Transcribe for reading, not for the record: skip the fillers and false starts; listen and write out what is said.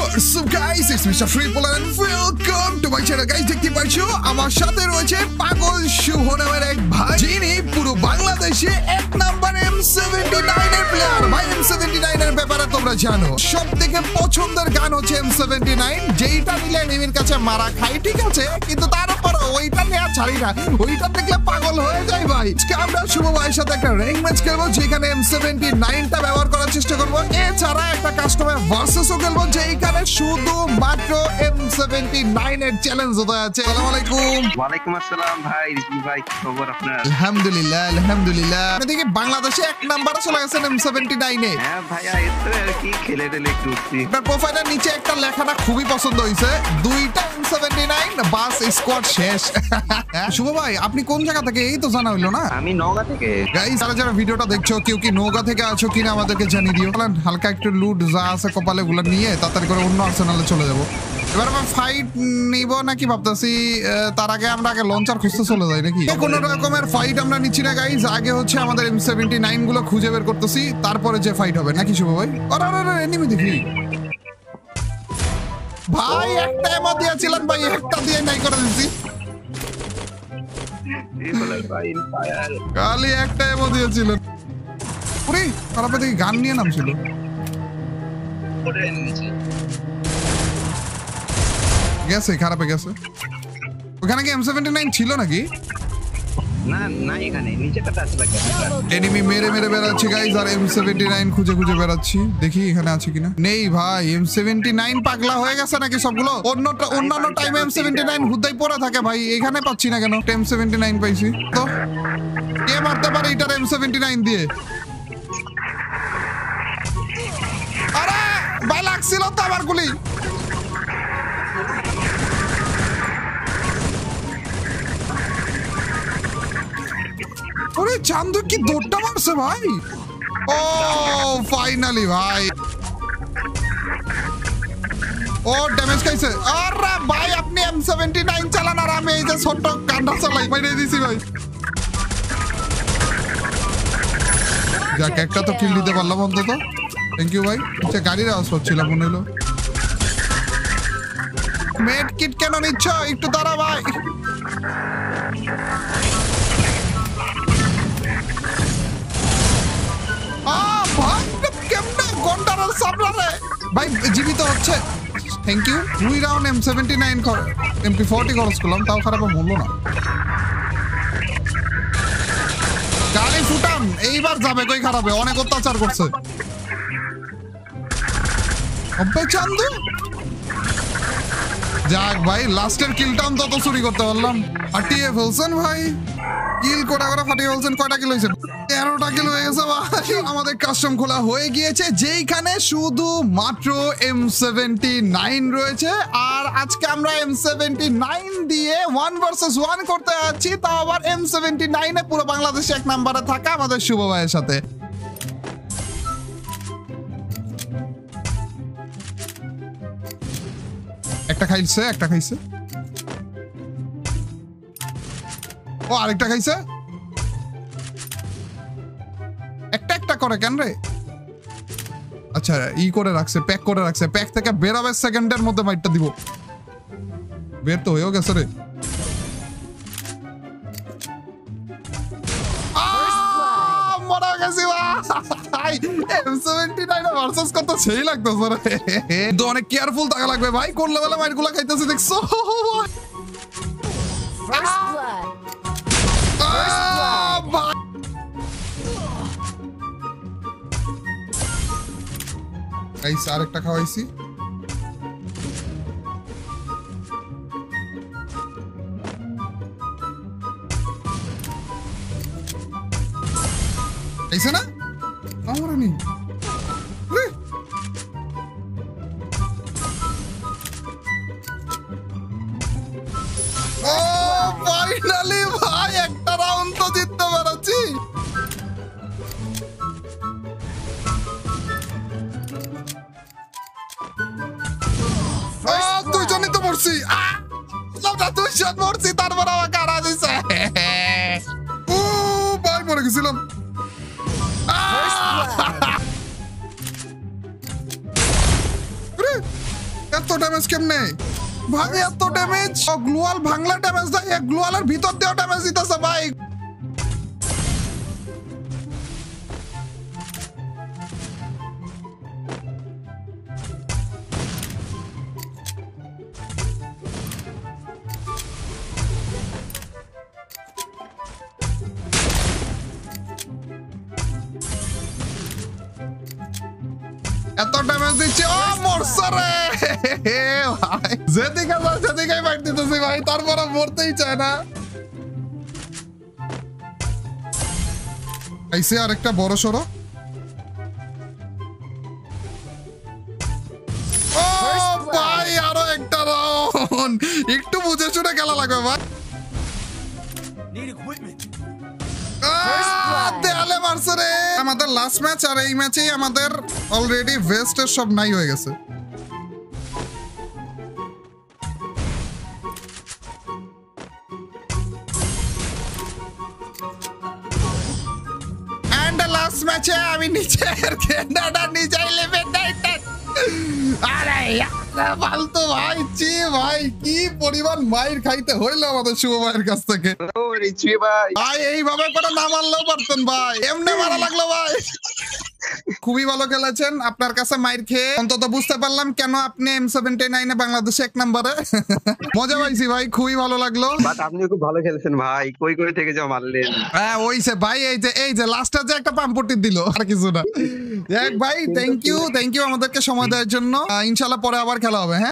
What's up guys, it's Mr. Triple and welcome to my channel guys. দেখতে পাচ্ছো আমার সাথে রয়েছে পাগল শুভ নামের এক ভাই, যিনি পুরো বাংলাদেশে এক নাম্বার M79 এর প্লেয়ার। ভাই M79 এর ব্যাপারে তোমরা জানো, সবথেকে পছন্দের গান হচ্ছে M79, যেইটা নিলে এনিমির কাছে মারা খাই, ঠিক আছে, কিন্তু তারপর ওইটা নেওয়া ছাড়ি না, ওইটা দেখলে পাগল হয়ে যায় ভাই। আজকে আমরা শুভ ভাইয়ের সাথে একটা র্যাঙ্ক ম্যাচ খেলবো, যেখানে M79টা ব্যবহার করার চেষ্টা করবো। এছাড়া একটা কাস্টমার ভার্সেসও খেলবো, যেখানে শুধু মাত্র M79 এর চ্যালেঞ্জ হতে আছে। আসসালামু আলাইকুম। ওয়ালাইকুম আসসালাম ভাই, রিজভি ভাই, কি খবর আপনার? আলহামদুলিল্লাহ আলহামদুলিল্লাহ। এদিকে বাংলাদেশে এক নাম্বারে চলে গেছেন M79 এ। হ্যাঁ ভাইয়া, এতো আর কি খেলে টেলে একটু উঠছি। আপনার প্রোফাইলের নিচে একটা লেখাটা খুবই পছন্দ হয়েছে, দুইটা M79 বাস স্কোয়াড শেষ। শুভ ভাই, আপনি কোন জায়গা থেকে এই তো জানা হইলো না? আমি নওগাঁ থেকে। গাইস, যারা ভিডিওটা দেখছো, কেউ কি নওগাঁ থেকে আছো কিনা আমাদেরকে জানিয়ে দিও। হালকা একটু লুট যা আছে কপালে গুলো নিয়ে তাড়াতাড়ি করে অন্য আর্সেনালে চলে যাবো। এবার আমরা ফাইট নিব নাকি ভাবতেছি, তার আগে আমরা আগে লঞ্চার খুঁজতে চলে যাই নাকি? কোন রকমের ফাইট আমরা নিচ্ছি না গাইস, আগে হচ্ছে আমাদের M79 গুলো খুঁজে বের করতেছি, তারপরে যে ফাইট হবে নাকি শুভ ভাই? আরে এনিমি দেখি ভাই, একটা এমো দিয়েছিলেন ভাই, একটা দিয়ে নাই করে দিচ্ছি। খালি একটা এমো দিয়েছিলেন। ওরে তারপরে দেখি গান নিয়ে নামছিল। গেছে, খারাপে গেছে। ওখানে কি M79 ছিল নাকি? না না, এখানে নিচেটা আছে লাগে। এনিমি মেরে মেরে বেরাচ্ছি গাইস, আর M79 খুঁজে খুঁজে বেরাচ্ছি, দেখি এখানে আছে কিনা। নেই ভাই, M79 পাগলা হয়ে গেছে নাকি সবগুলো? অন্যান্য টাইমে M79 হুদাই পড়ে থাকে ভাই, এখানে পাচ্ছি না কেন? M79 পাইছি তো, কে মারতে পারে এটার M79 দিয়ে? আরে ভাই, লাগছিল তো আমার গুলি। ওরে চান্দু কি দৌড়টা মারছে ভাই! ও ফাইনালি ভাই, ও ড্যামেজ খাইছে। আরে ভাই, আপনি M79 চালান আর আমি এই যে ছোট কান্ডা চালাই, মাইরে দিছি ভাই। যাক, একটা তো কিল দিতে পারলাম অন্তত, থ্যাংক ইউ ভাই। আচ্ছা, গাড়ির আওয়াজ পাচ্ছিলাম মনে হলো। মেড কিট কেন নিচ্ছ? একটু দাঁড়া ভাই। ভাই জীবিত হচ্ছে, thank you. 2 round M79 MP40 খরচ করলাম, তাও খারাপ মূল্য না। গাড়ি ফুটান, এইবার যাবে কই খারাপে, অনেক অত্যাচার করছে। চান্দু যাক ভাই, লাস্টের কিলটা অন্তত চুরি করতে পারলাম। ফাটিয়ে ফেলছেন ভাই, কিল কোটা করে ফাটিয়ে ফেলছেন। কয়টা কিল হয়েছে? 13টা কিল হয়ে গেছে ভাই। আমাদের কাস্টম খোলা হয়ে গিয়েছে, যেইখানে শুধু মাত্র M79 রয়েছে। আর আজকে আমরা M79 দিয়ে 1 vs 1 করতে যাচ্ছি, তাও আবার M79 এ পুরো বাংলাদেশে এক নাম্বারে থাকা আমাদের শুভ ভাইয়ের সাথে। একটা খাইছে, ও আরেকটা খাইছে। একটা করে কেন রে? আচ্ছা, ই করে রাখছে, প্যাক করে রাখছে, প্যাক থেকে বেরাবে সেকেন্ডের মধ্যে মাইটটা দিব। বের তো হয়েও গেছে রে। মরা গেছি ভাই, M79 ভার্সেস কত সেই লাগতেছে রে। কিন্তু অনেক কেয়ারফুল থাকা লাগবে ভাই, কোন লেভেলে মাইটগুলো খাইতেছে দেখছো? আরেকটা খাওয়াইছি। খাইছে না? আমার নেই। ও ফাইনালি ভাই, একটা রাউন্ড তো জিততে পারছি। দুইজনই তো মরছি, দুইজন মরছি, তারপর আমাকে হারা দিছে। ও ভাই, মরে গেছিলাম। এত ড্যামেজ কেমনে ভাই? এত ড্যামেজ! গ্লোয়াল ভাঙলা ড্যামেজ দেয়, গ্লোয়ালের ভিতর দিয়েও ড্যামেজ দিতেছে ভাই। এত ড্যামেজ দিচ্ছে, ও মরছে রে ভাই। যেদিকে যায় সেদিকেই ফাইট দিতেছি ভাই, তারপরে মরতেই চায় না। আইসে আরেকটা বড় সড়ো। ও ভাই আরো একটা রাউন্ড, একটু বুঝে শুনে খেলা লাগবে ভাই। দেয়ালে মারছে রে। আমাদের লাস্ট ম্যাচ, আর এই ম্যাচেই আমাদের অলরেডি ভেস্টের সব নাই হয়ে গেছে। এন্ড লাস্ট ম্যাচে আমি নিচের কেন্দ্রটা নিচে এলিমিনেটেড। আরে ফালতু ভাই, চি ভাই, কি পরিমাণ মাইর খাইতে হইলো আমাদের শুভ ভাইয়ের কাছ থেকে। ভাই এইভাবে করে না মারলেও পারতেন ভাই, এমনি মারা লাগলো ভাই। খুবই ভালো খেলেছেন, আপনার কাছে মাইর খেয়ে অন্তত বুঝতে পারলাম কেন আপনি M79 এ বাংলাদেশে 1 নম্বরে। মজা পাইছি ভাই, খুবই ভালো লাগলো। বাট আপনি খুব ভালো খেলেছেন ভাই, কই থেকে যা মারলেন। হ্যাঁ ওইছে ভাই, এই যে লাস্টে যে একটা পাম্পটি দিল, আর কিছু না। ভাই থ্যাংক ইউ আমাদেরকে সময় দেওয়ার জন্য। ইনশাআল্লাহ পরে আবার খেলা হবে। হ্যাঁ।